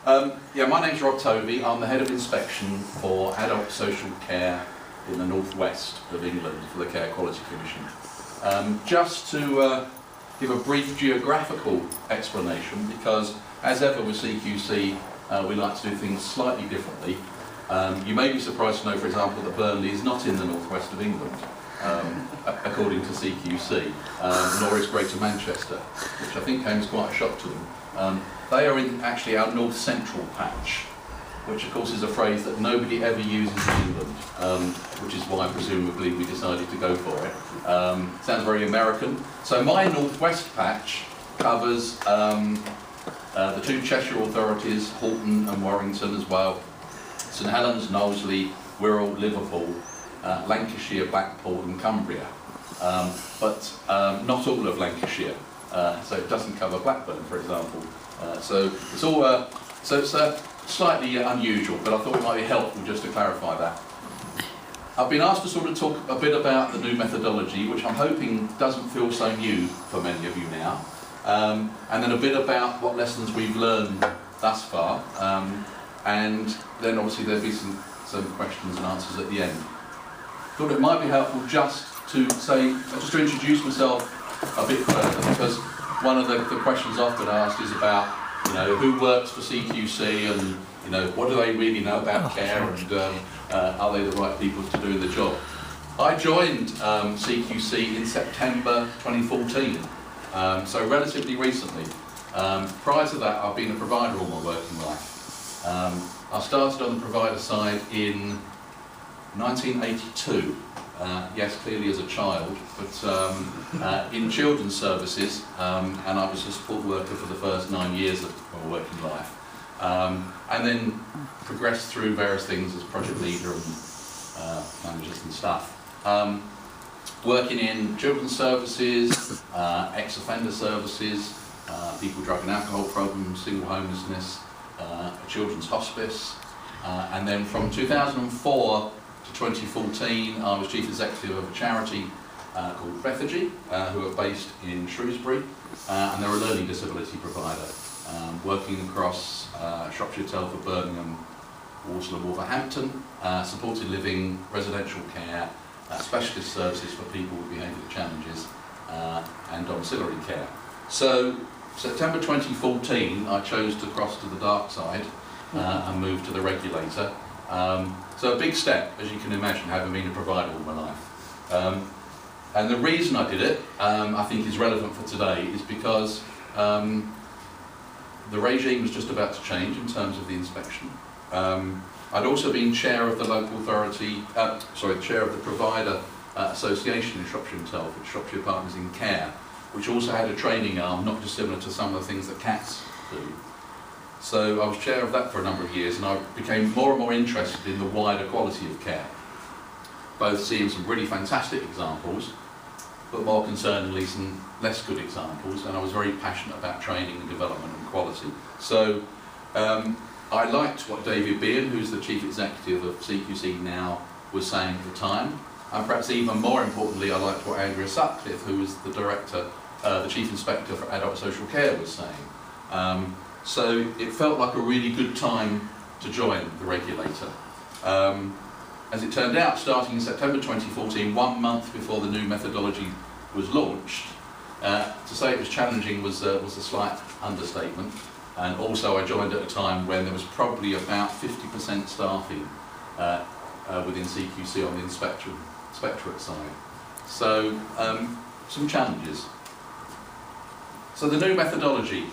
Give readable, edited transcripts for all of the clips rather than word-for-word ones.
Yeah, my name's Rob Tovey. I'm the Head of Inspection for Adult Social Care in the northwest of England for the Care Quality Commission. Just to give a brief geographical explanation, because as ever with CQC, we like to do things slightly differently. You may be surprised to know, for example, that Burnley is not in the northwest of England, according to CQC, nor is Greater Manchester, which I think came as quite a shock to them. They are in actually our north central patch, which of course is a phrase that nobody ever uses in England, which is why presumably we decided to go for it. Sounds very American. So my northwest patch covers the two Cheshire authorities, Halton and Warrington as well, St Helens, Knowsley, Wirral, Liverpool, Lancashire, Blackpool and Cumbria. But not all of Lancashire, so it doesn't cover Blackburn, for example. So it's all slightly unusual, but I thought it might be helpful just to clarify that. I've been asked to sort of talk a bit about the new methodology, which I'm hoping doesn't feel so new for many of you now, and then a bit about what lessons we've learned thus far, and then obviously there'll be some questions and answers at the end. Thought it might be helpful just to introduce myself a bit further, because one of the questions often asked is about, you know, who works for CQC and, you know, what do they really know about care, and are they the right people to do the job? I joined CQC in September 2014, so relatively recently. Prior to that, I've been a provider all my working life. I started on the provider side in 1982. Yes, clearly as a child, but in children's services, and I was a support worker for the first 9 years of my working life, and then progressed through various things as project leader and managers and stuff. Working in children's services, ex-offender services, people with drug and alcohol problems, single homelessness, a children's hospice, and then from 2004 to 2014, I was Chief Executive of a charity called Bethany, who are based in Shrewsbury, and they're a learning disability provider, working across Shropshire, Telford, Birmingham, Walsall and Wolverhampton, supported living, residential care, specialist services for people with behavioural challenges, and domiciliary care. So, September 2014, I chose to cross to the dark side and move to the regulator. So a big step, as you can imagine, having been a provider all my life. And the reason I did it, I think is relevant for today, is because the regime was just about to change in terms of the inspection. I'd also been chair of the local authority, chair of the provider association in Shropshire and Telford, Shropshire Partners in Care, which also had a training arm, not dissimilar to some of the things that CATS do. So I was chair of that for a number of years, and I became more and more interested in the wider quality of care, both seeing some really fantastic examples, but more concerningly some less good examples, and I was very passionate about training and development and quality. So I liked what David Bean, who's the Chief Executive of CQC now, was saying at the time, and perhaps even more importantly, I liked what Andrea Sutcliffe, who was the Director, the Chief Inspector for Adult Social Care, was saying. So it felt like a really good time to join the regulator. As it turned out, starting in September 2014, 1 month before the new methodology was launched, to say it was challenging was a slight understatement. And also I joined at a time when there was probably about 50% staffing within CQC on the inspectorate side. So some challenges. So the new methodology.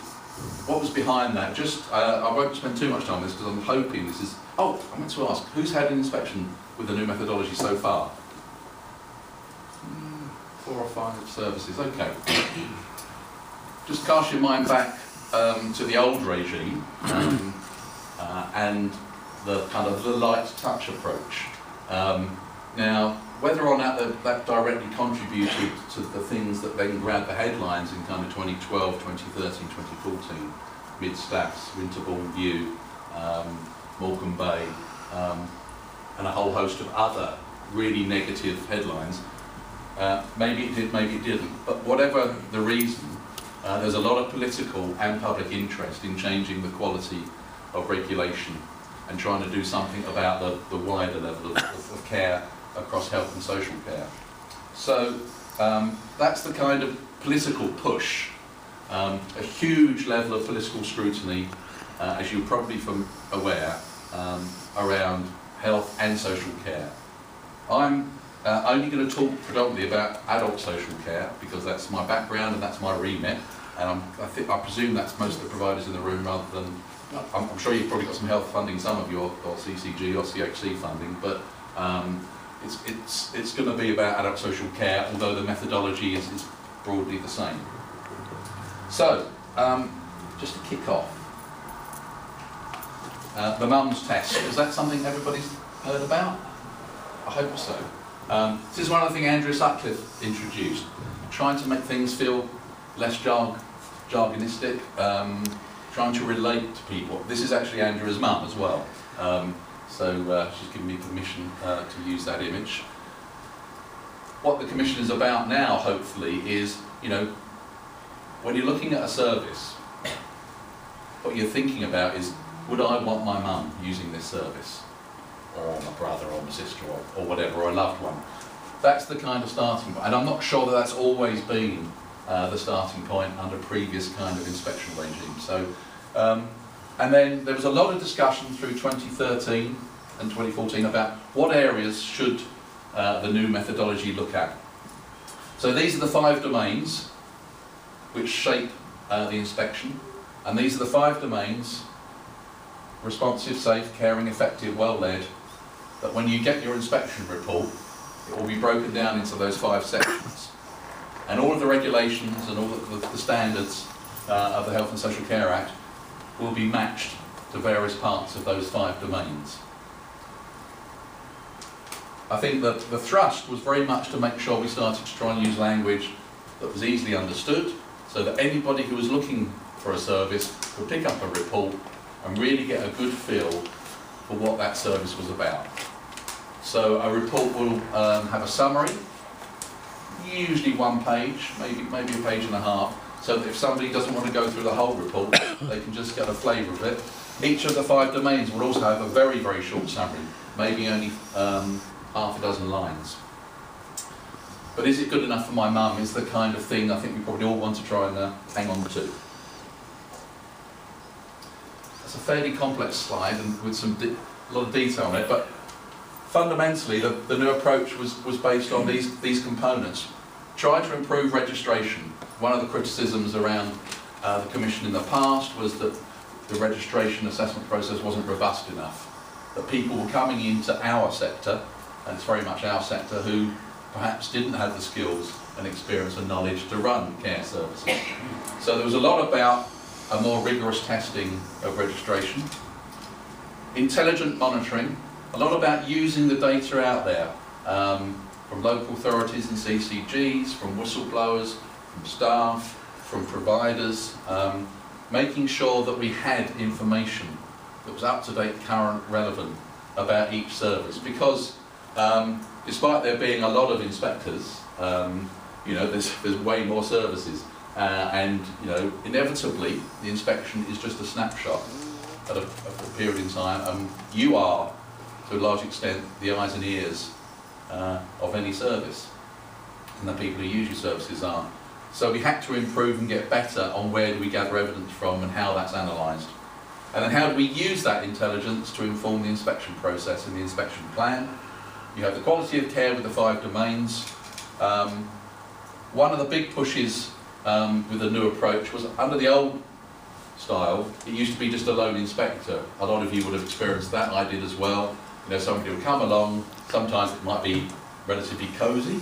What was behind that? I won't spend too much time on this because I'm hoping this is... Oh, I meant to ask, who's had an inspection with the new methodology so far? 4 or 5 services, okay. Just cast your mind back to the old regime and the kind of the light touch approach. Now, whether or not that directly contributed to the things that then grabbed the headlines in kind of 2012, 2013, 2014, Mid-Staffs, Winterbourne View, Morecambe Bay, and a whole host of other really negative headlines, maybe it did, maybe it didn't. But whatever the reason, there's a lot of political and public interest in changing the quality of regulation and trying to do something about the wider level of care across health and social care. So that's the kind of political push, a huge level of political scrutiny, as you're probably aware, around health and social care. I'm only going to talk predominantly about adult social care because that's my background and that's my remit, and I presume that's most of the providers in the room rather than, I'm sure you've probably got some health funding, some of your, or CCG or CHC funding, but it's going to be about adult social care, although the methodology is broadly the same. So, just to kick off, the mum's test, is that something everybody's heard about? I hope so. This is one of the things Andrew Sutcliffe introduced, trying to make things feel less jargonistic, trying to relate to people. This is actually Andrew's mum as well, so she's given me permission to use that image. What the Commission is about now, hopefully, is, you know, when you're looking at a service, what you're thinking about is, would I want my mum using this service? Or my brother, or my sister, or whatever, or a loved one. That's the kind of starting point. And I'm not sure that that's always been the starting point under previous kind of inspection regimes. So, and then there was a lot of discussion through 2013 and 2014 about what areas should the new methodology look at. So these are the 5 domains which shape the inspection, and these are the 5 domains: responsive, safe, caring, effective, well-led, that when you get your inspection report, it will be broken down into those 5 sections. And all of the regulations and all of the standards of the Health and Social Care Act will be matched to various parts of those 5 domains. I think that the thrust was very much to make sure we started to try and use language that was easily understood, so that anybody who was looking for a service could pick up a report and really get a good feel for what that service was about. So a report will have a summary, usually 1 page, maybe a page and a half, so that if somebody doesn't want to go through the whole report, they can just get a flavour of it. Each of the 5 domains will also have a very, very short summary, maybe only half a dozen lines. But is it good enough for my mum is the kind of thing I think we probably all want to try and hang on to. It's a fairly complex slide and with a lot of detail on it, but fundamentally the new approach was based on these components. Try to improve registration. One of the criticisms around the Commission in the past was that the registration assessment process wasn't robust enough, that people were coming into our sector, and it's very much our sector, who perhaps didn't have the skills and experience and knowledge to run care services. So there was a lot about a more rigorous testing of registration. Intelligent monitoring, a lot about using the data out there, from local authorities and CCGs, from whistleblowers, from staff, from providers, making sure that we had information that was up to date, current, relevant about each service. Because despite there being a lot of inspectors, you know, there's way more services. And you know, inevitably, the inspection is just a snapshot at a period in time, and you are, to a large extent, the eyes and ears of any service, and the people who use your services are. So we had to improve and get better on where do we gather evidence from and how that's analysed. And then how do we use that intelligence to inform the inspection process and the inspection plan? You have the quality of care with the 5 domains. One of the big pushes with the new approach was, under the old style, it used to be just a lone inspector. A lot of you would have experienced that. I did as well. You know, somebody would come along. Sometimes it might be relatively cosy,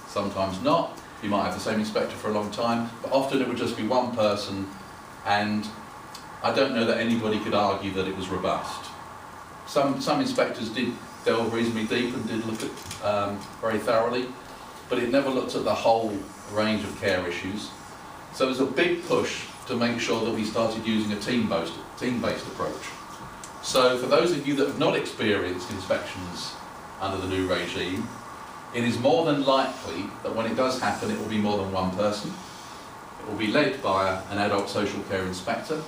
sometimes not. You might have the same inspector for a long time, but often it would just be one person, and I don't know that anybody could argue that it was robust. Some inspectors did delve reasonably deep and did look at very thoroughly, but it never looked at the whole range of care issues. So there's a big push to make sure that we started using a team-based approach. So for those of you that have not experienced inspections under the new regime, it is more than likely that when it does happen, it will be more than one person. It will be led by an adult social care inspector,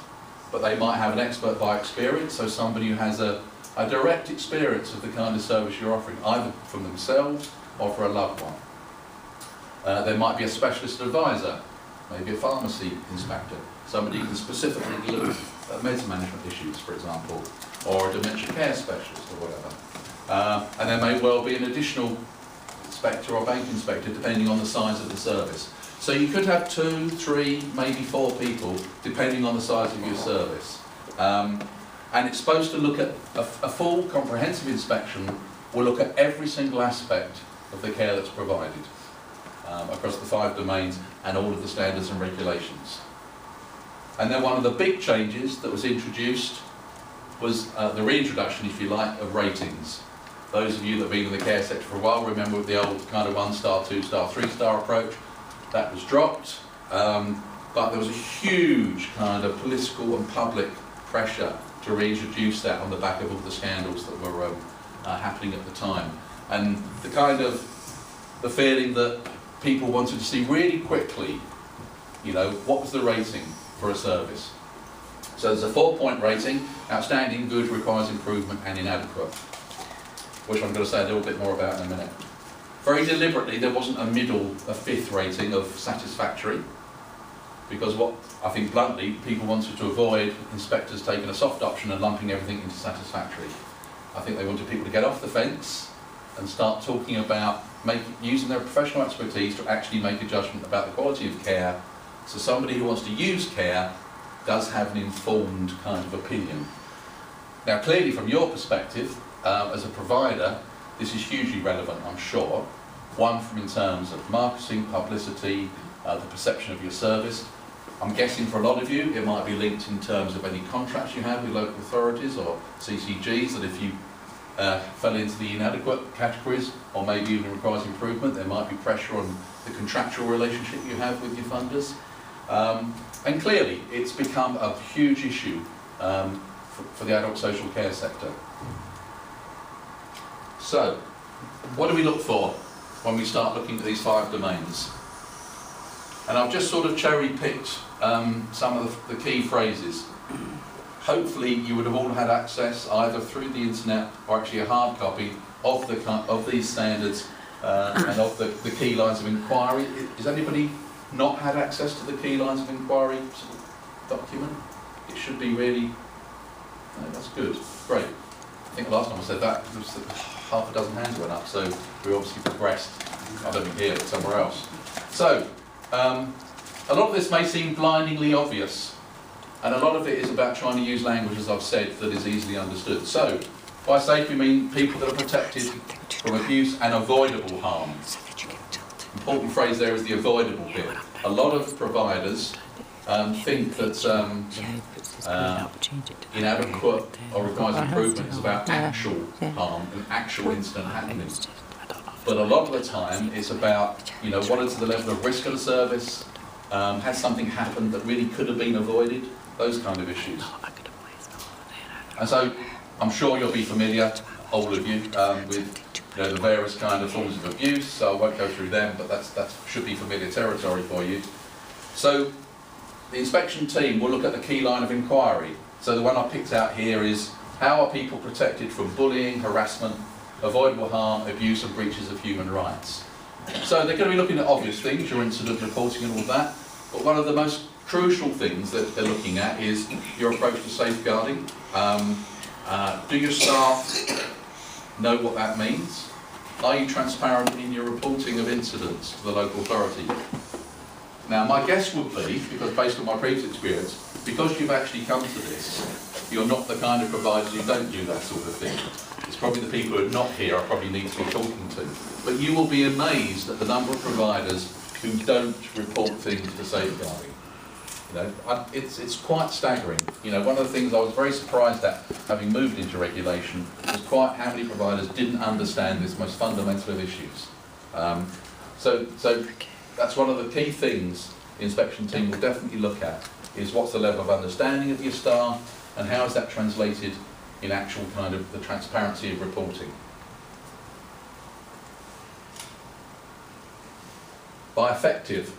but they might have an expert by experience, so somebody who has a direct experience of the kind of service you're offering, either from themselves or for a loved one. There might be a specialist advisor, maybe a pharmacy inspector, somebody who can specifically look at meds management issues, for example, or a dementia care specialist or whatever. And there may well be an additional inspector or bank inspector, depending on the size of the service. So you could have 2, 3, maybe 4 people, depending on the size of your service. And it's supposed to look at a full comprehensive inspection, will look at every single aspect of the care that's provided across the 5 domains and all of the standards and regulations. And then one of the big changes that was introduced was the reintroduction, if you like, of ratings. Those of you that have been in the care sector for a while remember the old kind of 1-star, 2-star, 3-star approach. That was dropped, but there was a huge kind of political and public pressure to reintroduce that on the back of all the scandals that were happening at the time. And the feeling that people wanted to see really quickly, you know, what was the rating for a service. So there's a 4-point rating: outstanding, good, requires improvement, and inadequate, which I'm going to say a little bit more about in a minute. Very deliberately, there wasn't a 5th rating of satisfactory, because what I think bluntly people wanted to avoid inspectors taking a soft option and lumping everything into satisfactory. I think they wanted people to get off the fence and start talking about using their professional expertise to actually make a judgment about the quality of care, so somebody who wants to use care does have an informed kind of opinion. Now clearly from your perspective, as a provider, this is hugely relevant, I'm sure. One, from in terms of marketing, publicity, the perception of your service. I'm guessing for a lot of you it might be linked in terms of any contracts you have with local authorities or CCGs, that if you fell into the inadequate categories, or maybe even requires improvement, there might be pressure on the contractual relationship you have with your funders. And clearly it's become a huge issue for the adult social care sector. So, what do we look for when we start looking at these 5 domains? And I've just sort of cherry-picked some of the key phrases. Hopefully you would have all had access either through the internet or actually a hard copy of these standards and of the key lines of inquiry. Has anybody not had access to the key lines of inquiry document? It should be really... No, that's good. Great. I think the last time I said that, there was half a dozen hands went up, so we obviously progressed. I don't think here, but somewhere else. So, a lot of this may seem blindingly obvious, and a lot of it is about trying to use language, as I've said, that is easily understood. So, by safe we mean people that are protected from abuse and avoidable harm. Important phrase there is the avoidable bit. A lot of providers think that inadequate or requires improvement is about actual harm, an actual incident happening. But a lot of the time it's about, you know, what is the level of risk of the service, has something happened that really could have been avoided, those kind of issues. And so I'm sure you'll be familiar, all of you, with the various kind of forms of abuse, so I won't go through them, but that should be familiar territory for you. So the inspection team will look at the key line of inquiry. So the one I picked out here is, how are people protected from bullying, harassment, avoidable harm, abuse and breaches of human rights? So they're going to be looking at obvious things, your incident reporting and all that, but one of the most crucial things that they're looking at is your approach to safeguarding. Do your staff know what that means? Are you transparent in your reporting of incidents to the local authority? Now my guess would be, because based on my previous experience, because you've actually come to this, you're not the kind of providers who don't do that sort of thing. It's probably the people who are not here I probably need to be talking to. But you will be amazed at the number of providers who don't report things to safeguarding. You know, it's quite staggering. You know, one of the things I was very surprised at, having moved into regulation, was quite how many providers didn't understand this most fundamental of issues. So that's one of the key things the inspection team will definitely look at, is what's the level of understanding of your staff and how is that translated in actual kind of the transparency of reporting. By effective,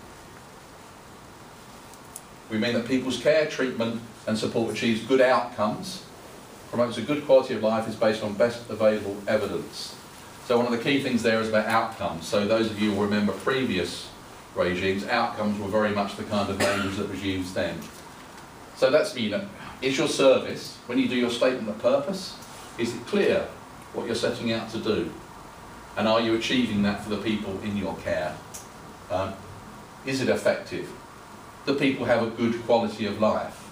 we mean that people's care, treatment and support achieves good outcomes, promotes a good quality of life, is based on best available evidence. So one of the key things there is about outcomes. So those of you who remember previous regimes, outcomes were very much the kind of language that was used then. So that's, you know, is your service, when you do your statement of purpose, is it clear what you're setting out to do? And are you achieving that for the people in your care? Is it effective? Do people have a good quality of life?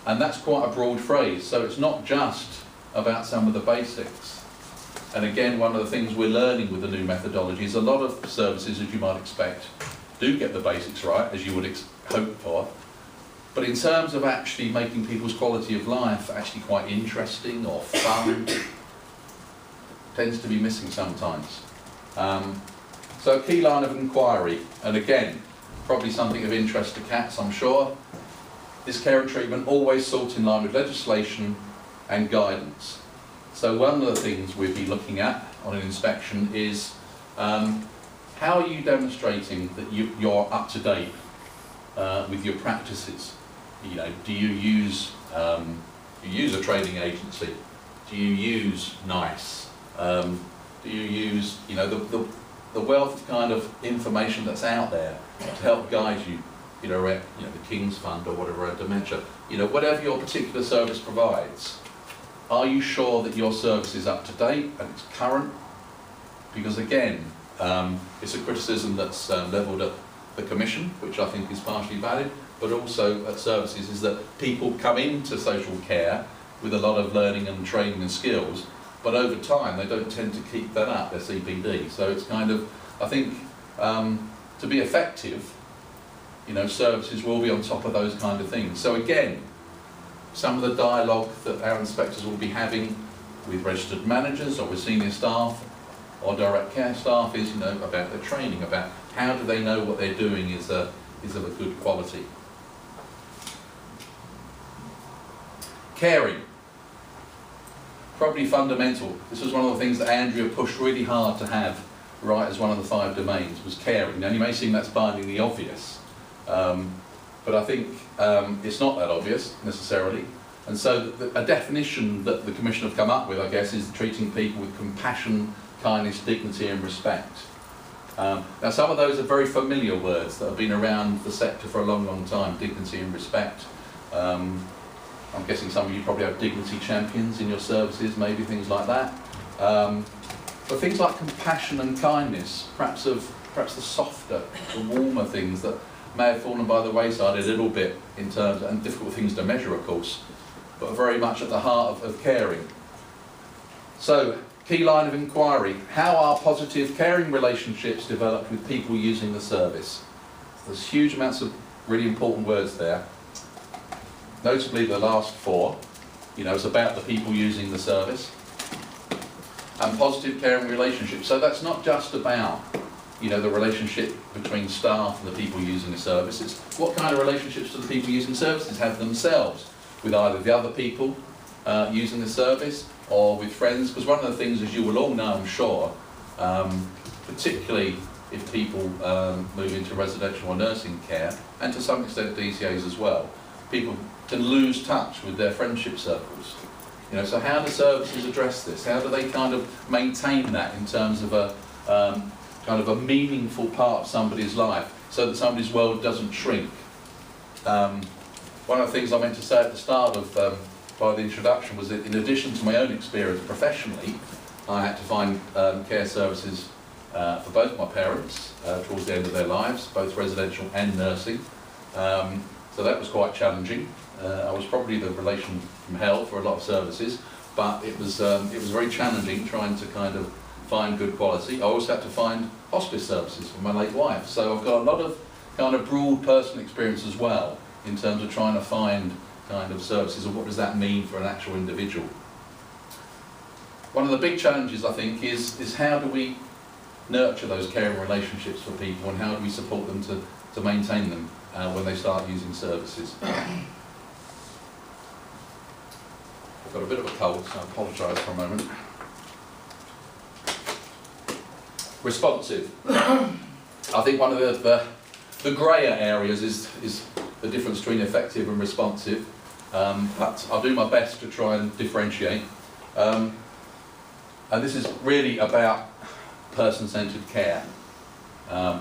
And that's quite a broad phrase, so it's not just about some of the basics. And again, one of the things we're learning with the new methodology is a lot of services, as you might expect, do get the basics right, as you would hope for. But in terms of actually making people's quality of life actually quite interesting or fun, tends to be missing sometimes. So a key line of inquiry, and again, probably something of interest to cats, I'm sure. Is care and treatment always sought in line with legislation and guidance? So one of the things we'll be looking at on an inspection is how are you demonstrating that you're up to date with your practices? You know, do you use a trading agency? Do you use NICE? Do you use, you know, the wealth of kind of information that's out there to help guide you, you know, the King's Fund or whatever, dementia, you know, whatever your particular service provides. Are you sure that your service is up to date and it's current? Because again, it's a criticism that's levelled at the Commission, which I think is partially valid, but also at services, is that people come into social care with a lot of learning and training and skills, but over time they don't tend to keep that up, their CPD. So it's kind of, I think, to be effective, you know, services will be on top of those kind of things. So again, some of the dialogue that our inspectors will be having with registered managers or with senior staff or direct care staff is, you know, about their training, about how do they know what they're doing is of a good quality. Caring, probably fundamental. This was one of the things that Andrea pushed really hard to have right as one of the 5 domains, was caring. Now you may seem that's bindingly obvious, but I think it's not that obvious necessarily. And so a definition that the Commission have come up with, I guess, is treating people with compassion, kindness, dignity and respect. Now some of those are very familiar words that have been around the sector for a long, long time, dignity and respect. I'm guessing some of you probably have dignity champions in your services, maybe things like that. But things like compassion and kindness, perhaps the softer, the warmer things that may have fallen by the wayside a little bit in terms, and difficult things to measure of course, but very much at the heart of caring. So, key line of inquiry, how are positive caring relationships developed with people using the service? There's huge amounts of really important words there. Notably the last 4, you know, it's about the people using the service. And positive caring relationships. So that's not just about, you know, the relationship between staff and the people using the service. It's what kind of relationships do the people using services have themselves with either the other people using the service or with friends. Because one of the things, as you will all know, I'm sure, particularly if people move into residential or nursing care, and to some extent DCAs as well, people can lose touch with their friendship circles. You know, so how do services address this? How do they kind of maintain that in terms of a kind of a meaningful part of somebody's life, so that somebody's world doesn't shrink? One of the things I meant to say at the start of by the introduction was that in addition to my own experience professionally, I had to find care services for both my parents towards the end of their lives, both residential and nursing. So that was quite challenging. I was probably the relation from hell for a lot of services, but it was very challenging trying to kind of find good quality. I also had to find hospice services for my late wife. So I've got a lot of kind of broad personal experience as well in terms of trying to find kind of services and what does that mean for an actual individual. One of the big challenges, I think, is how do we nurture those caring relationships for people, and how do we support them to maintain them when they start using services. I've got a bit of a cold, so I apologise for a moment. Responsive. I think one of the greyer areas is the difference between effective and responsive. but I'll do my best to try and differentiate. And this is really about person-centred care. A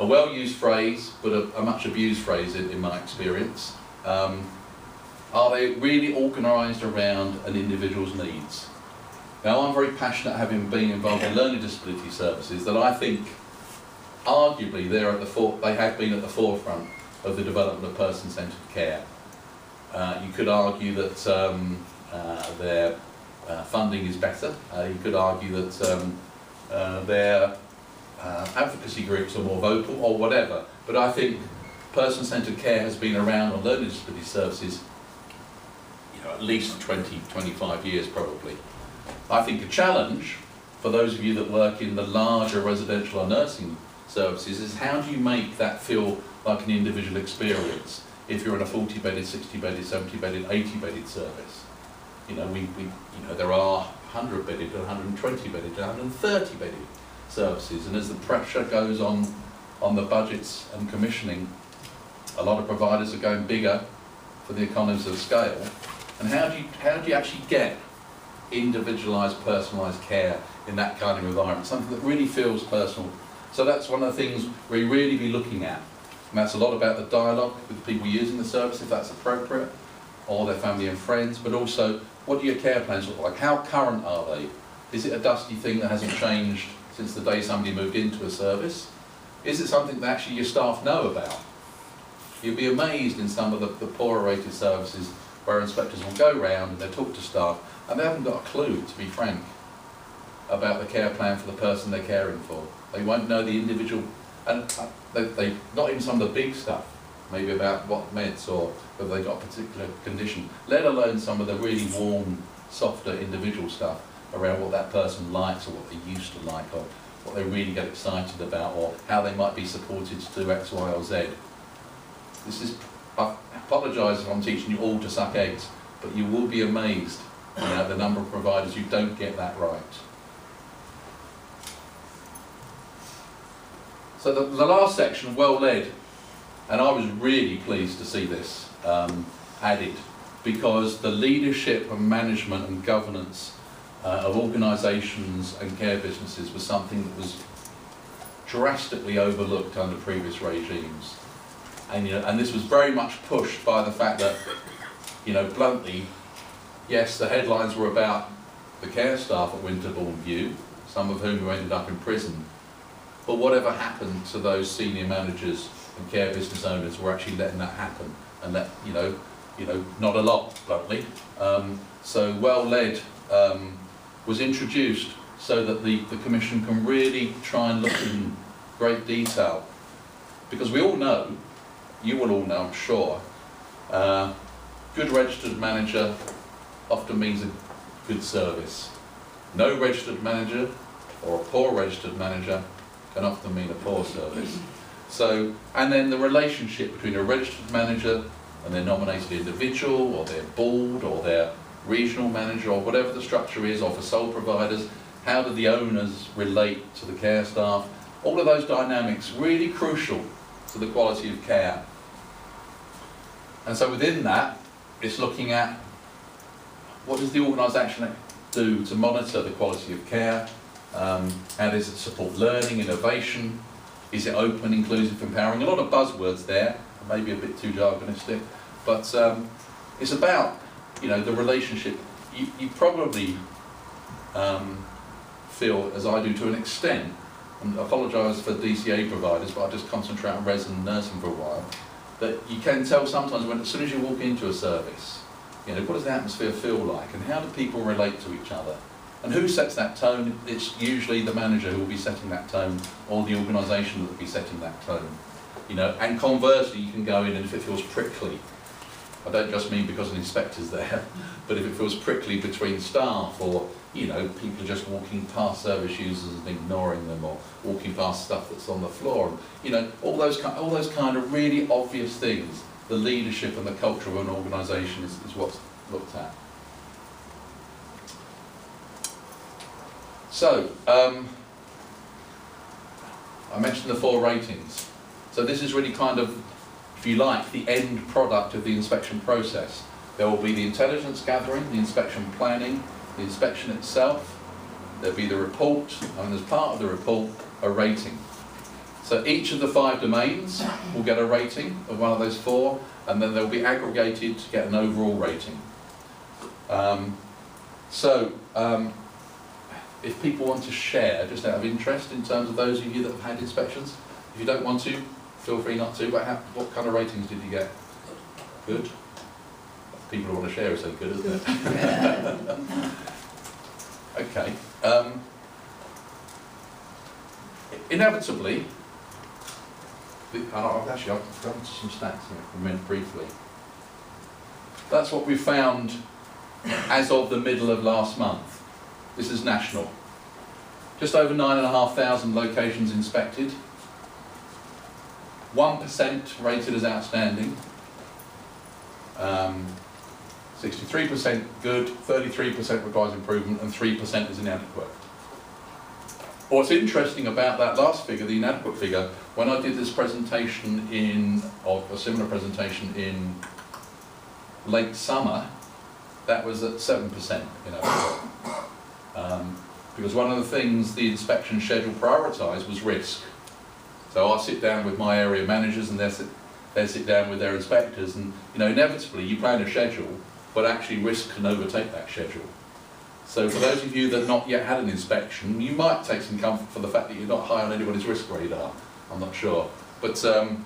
well-used phrase, but a much abused phrase in my experience. Are they really organised around an individual's needs? Now, I'm very passionate, having been involved in learning disability services, that I think arguably they have been at the forefront of the development of person-centred care. You could argue that their funding is better. You could argue that their advocacy groups are more vocal, or whatever. But I think person-centred care has been around on learning disability services, at least 20, 25 years probably. I think a challenge for those of you that work in the larger residential or nursing services is, how do you make that feel like an individual experience if you're in a 40-bedded, 60-bedded, 70-bedded, 80-bedded service? There are 100-bedded, 120-bedded, 130-bedded services, and as the pressure goes on the budgets and commissioning, a lot of providers are going bigger for the economies of scale. And how do you actually get individualised, personalised care in that kind of environment, something that really feels personal? So that's one of the things we really be looking at, and that's a lot about the dialogue with the people using the service, if that's appropriate, or their family and friends, but also, what do your care plans look like? How current are they? Is it a dusty thing that hasn't changed since the day somebody moved into a service? Is it something that actually your staff know about? You'll be amazed in some of the poorer rated services where inspectors will go round and they talk to staff and they haven't got a clue, to be frank, about the care plan for the person they're caring for. They won't know the individual, and they not even some of the big stuff, maybe about what meds or whether they've got a particular condition, let alone some of the really warm, softer individual stuff around what that person likes, or what they used to like, or what they really get excited about, or how they might be supported to do X, Y or Z. I apologise if I'm teaching you all to suck eggs, but you will be amazed at the number of providers who don't get that right. So the last section, well led, and I was really pleased to see this added, because the leadership and management and governance of organisations and care businesses was something that was drastically overlooked under previous regimes. And this was very much pushed by the fact that, bluntly, yes, the headlines were about the care staff at Winterbourne View, some of whom ended up in prison. But whatever happened to those senior managers and care business owners who were actually letting that happen, and that, not a lot, bluntly. So well led was introduced so that the Commission can really try and look in great detail, because we all know, you will all know, I'm sure, good registered manager often means a good service. No registered manager, or a poor registered manager, can often mean a poor service. So, and then the relationship between a registered manager and their nominated individual, or their board, or their regional manager, or whatever the structure is, or for sole providers, how do the owners relate to the care staff? All of those dynamics really crucial to the quality of care. And so within that, it's looking at what does the organisation do to monitor the quality of care, how does it support learning, innovation, is it open, inclusive, empowering? A lot of buzzwords there, maybe a bit too jargonistic, but it's about, the relationship. You probably feel, as I do to an extent, and I apologise for DCA providers, but I just concentrate on resident and nursing for a while, that you can tell sometimes when, as soon as you walk into a service, what does the atmosphere feel like, and how do people relate to each other? And who sets that tone? It's usually the manager who will be setting that tone, or the organisation that will be setting that tone. And conversely, you can go in and if it feels prickly, I don't just mean because an inspector's there, but if it feels prickly between staff, or people are just walking past service users and ignoring them, or walking past stuff that's on the floor, and all those kind of really obvious things, the leadership and the culture of an organisation is what's looked at. So, I mentioned the 4 ratings. So this is really kind of, if you like, the end product of the inspection process. There will be the intelligence gathering, the inspection planning, the inspection itself. There'll be the report, and as part of the report, a rating. So each of the 5 domains will get a rating of one of those 4, and then they'll be aggregated to get an overall rating. If people want to share, just out of interest, in terms of those of you that have had inspections, if you don't want to, feel free not to, but what kind of ratings did you get? Good? People who want to share is so good, isn't it? Okay. Inevitably, I've gone to some stats here, I meant briefly. That's what we found as of the middle of last month. This is national. Just over 9,500 locations inspected. 1% rated as outstanding. 63% good, 33% requires improvement, and 3% is inadequate. What's interesting about that last figure, the inadequate figure, when I did this presentation or a similar presentation in late summer, that was at 7% inadequate. Because one of the things the inspection schedule prioritised was risk. So I sit down with my area managers and they sit down with their inspectors, and inevitably you plan a schedule, but actually risk can overtake that schedule. So for those of you that have not yet had an inspection, you might take some comfort for the fact that you're not high on anybody's risk radar. I'm not sure. But so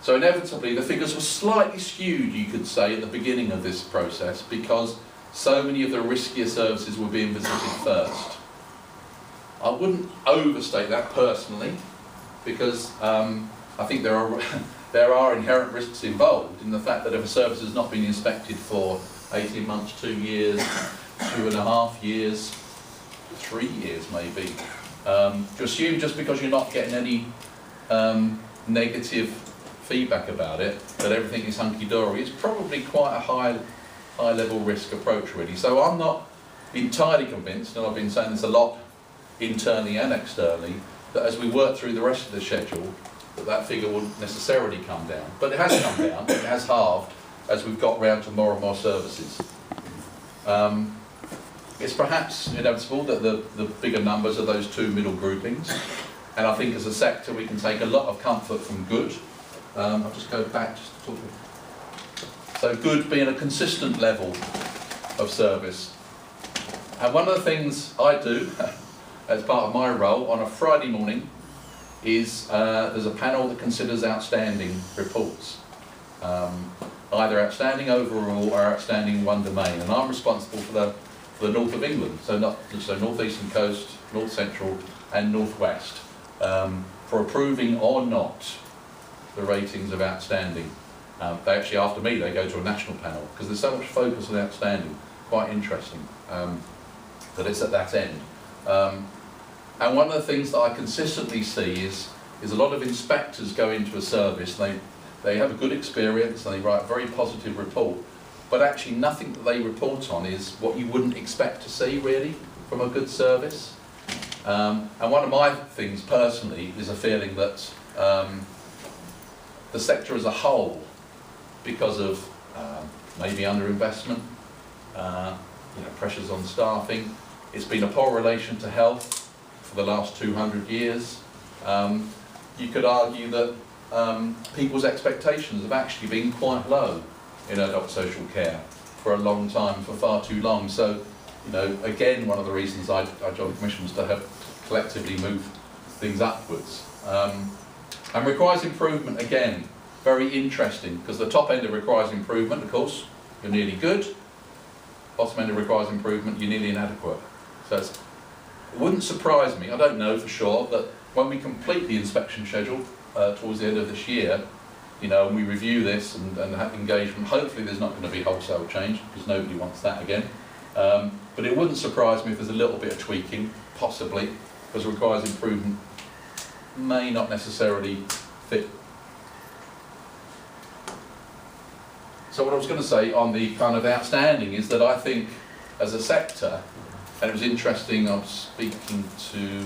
inevitably the figures were slightly skewed, you could say, at the beginning of this process, because so many of the riskier services were being visited first. I wouldn't overstate that personally, because I think there are inherent risks involved in the fact that if a service has not been inspected for 18 months, 2 years, 2.5 years, 3 years maybe, to assume just because you're not getting any negative feedback about it that everything is hunky-dory is probably quite a high level risk approach really. So I'm not entirely convinced, and I've been saying this a lot internally and externally, that as we work through the rest of the schedule that figure will necessarily come down. But it has come down, it has halved as we've got round to more and more services. It's perhaps inevitable that the bigger numbers are those 2 middle groupings, and I think as a sector we can take a lot of comfort from good. I'll just go back just to talk. So good being a consistent level of service. And one of the things I do as part of my role on a Friday morning is there's a panel that considers outstanding reports. Either outstanding overall or outstanding in one domain, and I'm responsible for the north of England, so north eastern coast, north central and northwest, for approving or not the ratings of outstanding. They actually, after me, they go to a national panel because there's so much focus on outstanding. Quite interesting that it's at that end. And one of the things that I consistently see is a lot of inspectors go into a service, they have a good experience and they write a very positive report, but actually nothing that they report on is what you wouldn't expect to see really from a good service. And one of my things personally is a feeling that the sector as a whole, because of maybe underinvestment, pressures on staffing, it's been a poor relation to health for the last 200 years. You could argue that people's expectations have actually been quite low in adult social care for a long time, for far too long. So, again, one of the reasons I joined the Commission was to help collectively move things upwards. And requires improvement, again, very interesting, because the top end of requires improvement, of course, you're nearly good. Bottom end of requires improvement, you're nearly inadequate. So it wouldn't surprise me, I don't know for sure, that when we complete the inspection schedule towards the end of this year, and we review this and have engagement, hopefully there's not going to be wholesale change, because nobody wants that again. But it wouldn't surprise me if there's a little bit of tweaking, possibly, because requires improvement may not necessarily fit. So what I was going to say on the kind of outstanding is that I think as a sector, and it was interesting, I was speaking to,